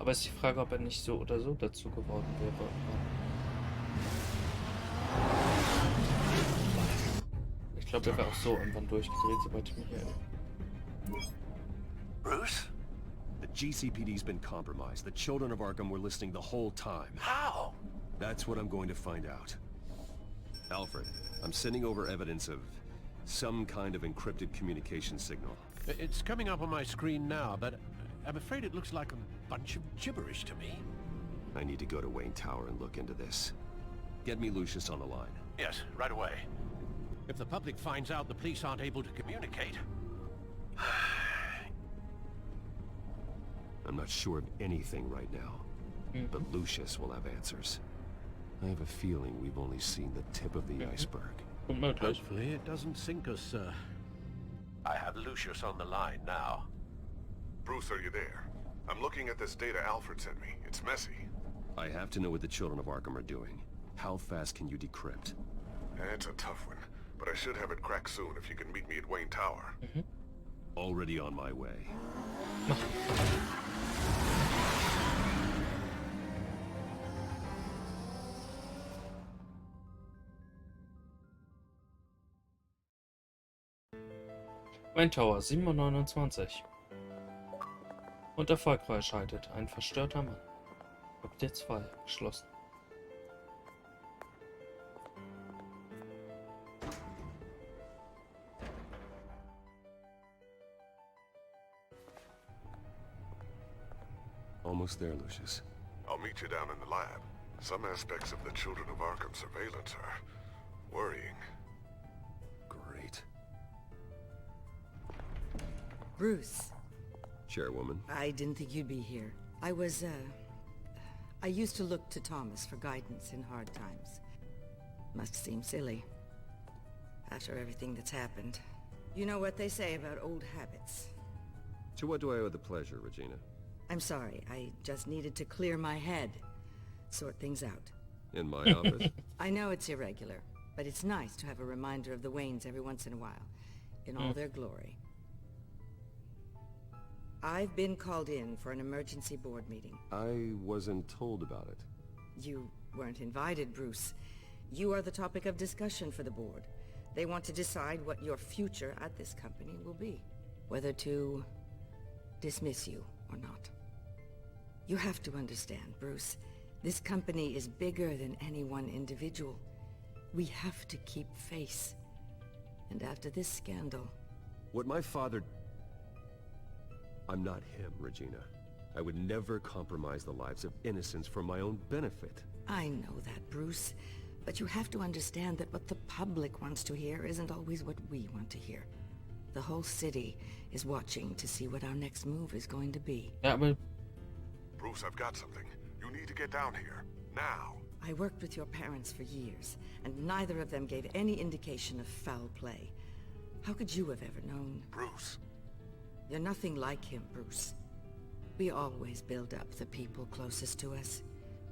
Aber ist die Frage, ob er nicht so oder so dazu geworden wäre. Ich glaube, er wäre auch so irgendwann durchgedreht, sobald ich mich erinnere. Bruce? The GCPD's been compromised. The children of Arkham were listening the whole time. How? That's what I'm going to find out. Alfred, I'm sending over evidence of some kind of encrypted communication signal. It's coming up on my screen now, but I'm afraid it looks like a bunch of gibberish to me. I need to go to Wayne Tower and look into this. Get me Lucius on the line. Yes, right away. If the public finds out the police aren't able to communicate... I'm not sure of anything right now, but Lucius will have answers. I have a feeling we've only seen the tip of the iceberg. Hopefully it doesn't sink us, sir. I have Lucius on the line now. Bruce, are you there? I'm looking at this data Alfred sent me. It's messy. I have to know what the children of Arkham are doing. How fast can you decrypt? It's a tough one, but I should have it cracked soon if you can meet me at Wayne Tower. Already on my way. Wayne Tower 729. Und Erfolg freischaltet. Ein verstörter Mann. Update 2 geschlossen. Almost there, Lucius. I'll meet you down in the lab. Some aspects of the Children of Arkham surveillance are worrying. Great. Bruce, Chairwoman. I didn't think you'd be here. I used to look to Thomas for guidance in hard times. Must seem silly. After everything that's happened. You know what they say about old habits. To what do I owe the pleasure, Regina? I'm sorry, I just needed to clear my head. Sort things out. In my office? I know it's irregular, but it's nice to have a reminder of the Waynes every once in a while. In all their glory. I've been called in for an emergency board meeting. I wasn't told about it. You weren't invited, Bruce. You are the topic of discussion for the board. They want to decide what your future at this company will be. Whether to dismiss you or not. You have to understand, Bruce. This company is bigger than any one individual. We have to keep face. And after this scandal... What my father... I'm not him, Regina. I would never compromise the lives of innocents for my own benefit. I know that, Bruce. But you have to understand that what the public wants to hear isn't always what we want to hear. The whole city is watching to see what our next move is going to be. Ja, aber Bruce, I've got something. You need to get down here. Now. I worked with your parents for years, and neither of them gave any indication of foul play. How could you have ever known? Bruce. You're nothing like him, Bruce. We always build up the people closest to us.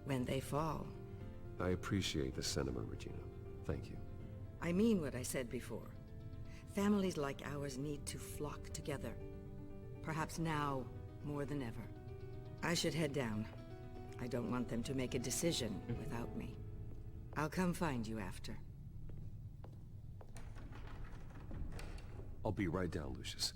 When they fall... I appreciate the sentiment, Regina. Thank you. I mean what I said before. Families like ours need to flock together. Perhaps now, more than ever. I should head down. I don't want them to make a decision without me. I'll come find you after. I'll be right down, Lucius.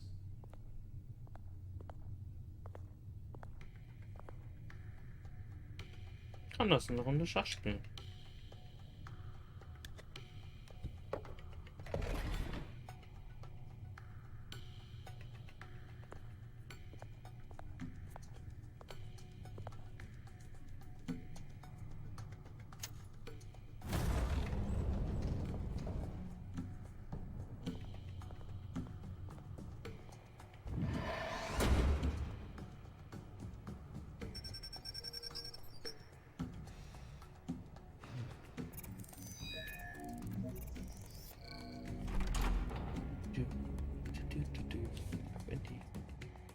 kann das eine Runde Schach spielen.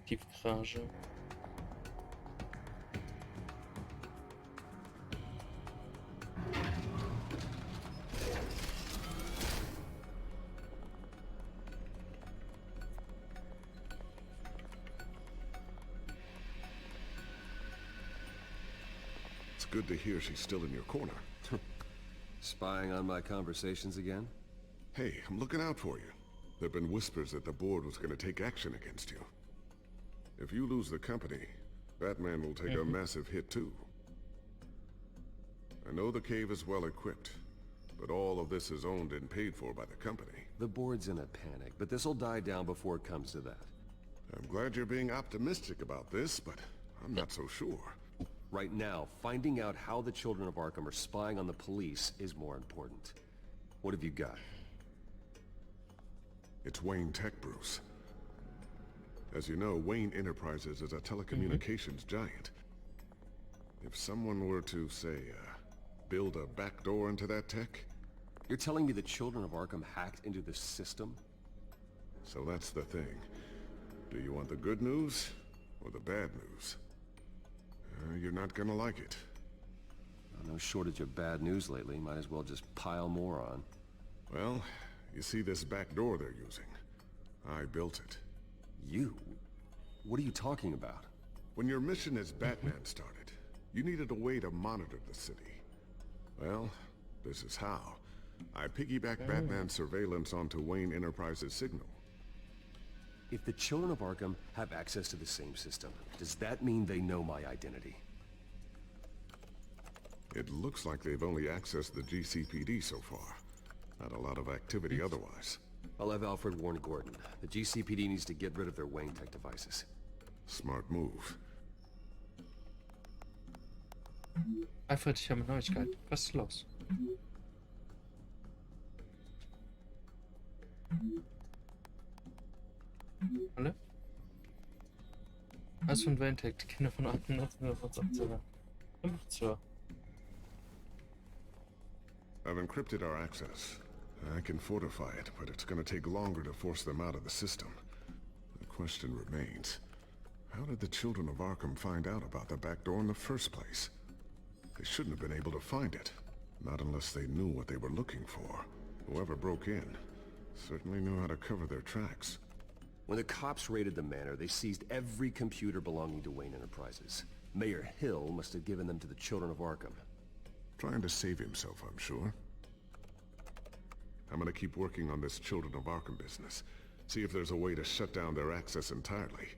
Tiefgarage. good to hear she's still in your corner. Spying on my conversations again? Hey, I'm looking out for you. There have been whispers that the board was going to take action against you. If you lose the company, Batman will take a massive hit too. I know the cave is well equipped, but all of this is owned and paid for by the company. The board's in a panic, but this'll die down before it comes to that. I'm glad you're being optimistic about this, but I'm not so sure. Right now, finding out how the children of Arkham are spying on the police is more important. What have you got? It's Wayne Tech, Bruce. As you know, Wayne Enterprises is a telecommunications giant. If someone were to, say, build a backdoor into that tech... You're telling me the children of Arkham hacked into the system? So that's the thing. Do you want the good news or the bad news? You're not gonna like it. No shortage of bad news lately. Might as well just pile more on. Well, you see this back door they're using? I built it. You? What are you talking about? When your mission as Batman started, you needed a way to monitor the city. Well, this is how. I piggybacked Batman's surveillance onto Wayne Enterprises' signal. If the children of Arkham have access to the same system, does that mean they know my identity? It looks like they've only accessed the GCPD so far. Not a lot of activity otherwise. I'll have Alfred warn Gordon. The GCPD needs to get rid of their Wayne Tech devices. Smart move. Alfred, ich habe eine Neuigkeit. Was ist los? Alle? Was von Wayne Tech, die Kinder von 88 von 18. So. I've encrypted our access. I can fortify it, but it's gonna take longer to force them out of the system. The question remains, how did the children of Arkham find out about the back door in the first place? They shouldn't have been able to find it. Not unless they knew what they were looking for. Whoever broke in certainly knew how to cover their tracks. When the cops raided the manor, they seized every computer belonging to Wayne Enterprises. Mayor Hill must have given them to the children of Arkham. Trying to save himself, I'm sure. I'm gonna keep working on this Children of Arkham business. See if there's a way to shut down their access entirely.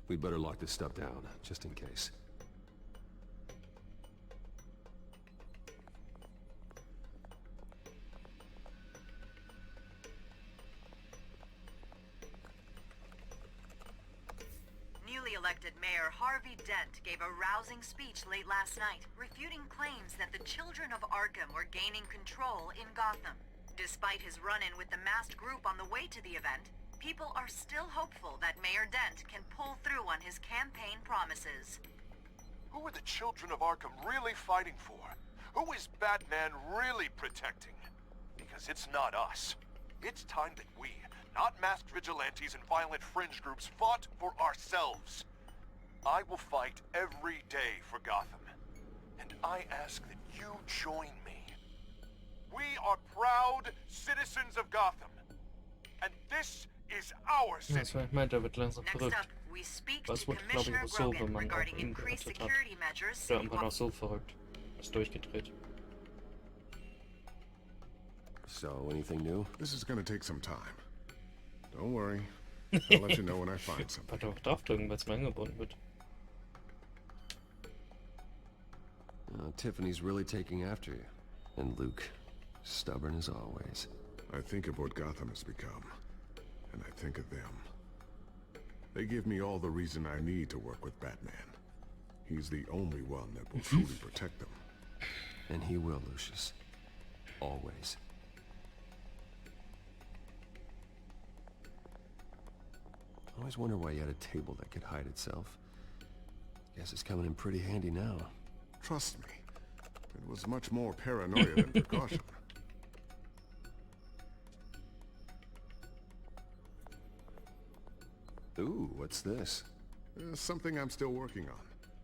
We'd better lock this stuff down, just in case. Newly elected Mayor Harvey Dent gave a rousing speech late last night, refuting claims that the children of Arkham were gaining control in Gotham. Despite his run-in with the masked group on the way to the event, people are still hopeful that Mayor Dent can pull through on his campaign promises. Who are the children of Arkham really fighting for? Who is Batman really protecting? Because it's not us. It's time that we, not masked vigilantes and violent fringe groups, fought for ourselves. I will fight every day for Gotham. And I ask that you join me. We are proud citizens of Gotham. And this is our city. Das war, ich meinte, er wird langsam Next verrückt. up, we speak to Das wurde, glaube ich, Commissioner auch so, wenn Grogan man auch regarding ihn increased gerettet hat. security measures Da irgendwann auch so verrückt. Ist durchgedreht. So, anything new? This is gonna take some time. Don't worry. I'll let you know when I find something. Warte auch drauf drücken, weil es mir eingebunden wird. Tiffany's really taking after you. And Luke, stubborn as always. I think of what Gotham has become, and I think of them. They give me all the reason I need to work with Batman. He's the only one that will truly protect them. And he will, Lucius. Always. I always wonder why you had a table that could hide itself. Guess it's coming in pretty handy now. Trust me, it was much more paranoia than precaution. Ooh, what's this? Something I'm still working on.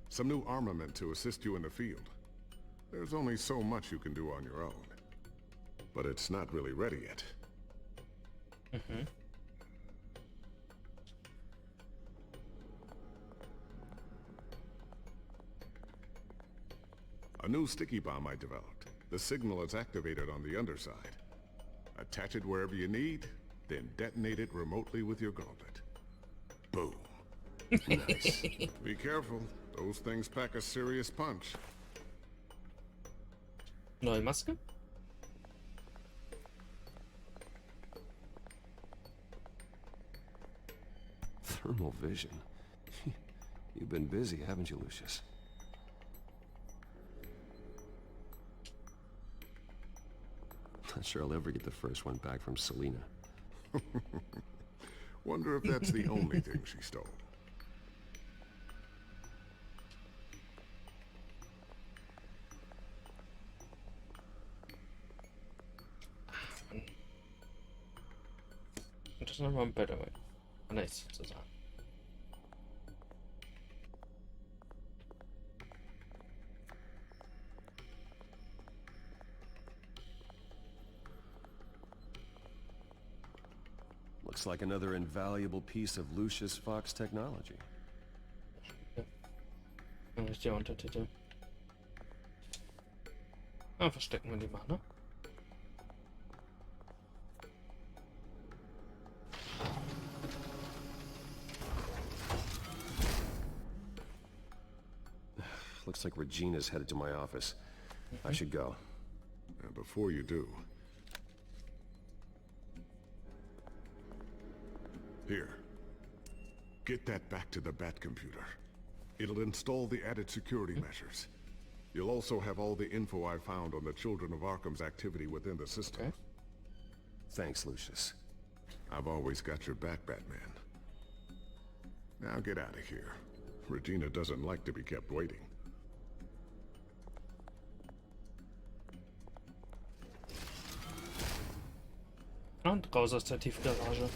Some new armament to assist you in the field. There's only so much you can do on your own. But it's not really ready yet. A new sticky bomb I developed. The signal is activated on the underside. Attach it wherever you need, then detonate it remotely with your gauntlet. Boom. Nice. Be careful. Those things pack a serious punch. Neue Maske? Thermal vision. You've been busy, haven't you, Lucius? Not sure I'll ever get the first one back from Selena. Wonder if that's the only thing she stole. Und das nochmal ein Better Way. Nice, sozusagen. Looks like another invaluable piece of Lucius Fox technology. Ja, ist der Untertitel. Ah, verstecken wir die mal, ne? Looks like Regina's headed to my office. I should go. And before you do... Here. Get that back to the Bat computer. It'll install the added security measures. You'll also have all the info I found on the Children of Arkham's activity within the system. Okay. Thanks, Lucius. I've always got your back, Batman. Now get out of here. Regina doesn't like to be kept waiting. Und raus aus der Tiefgarage.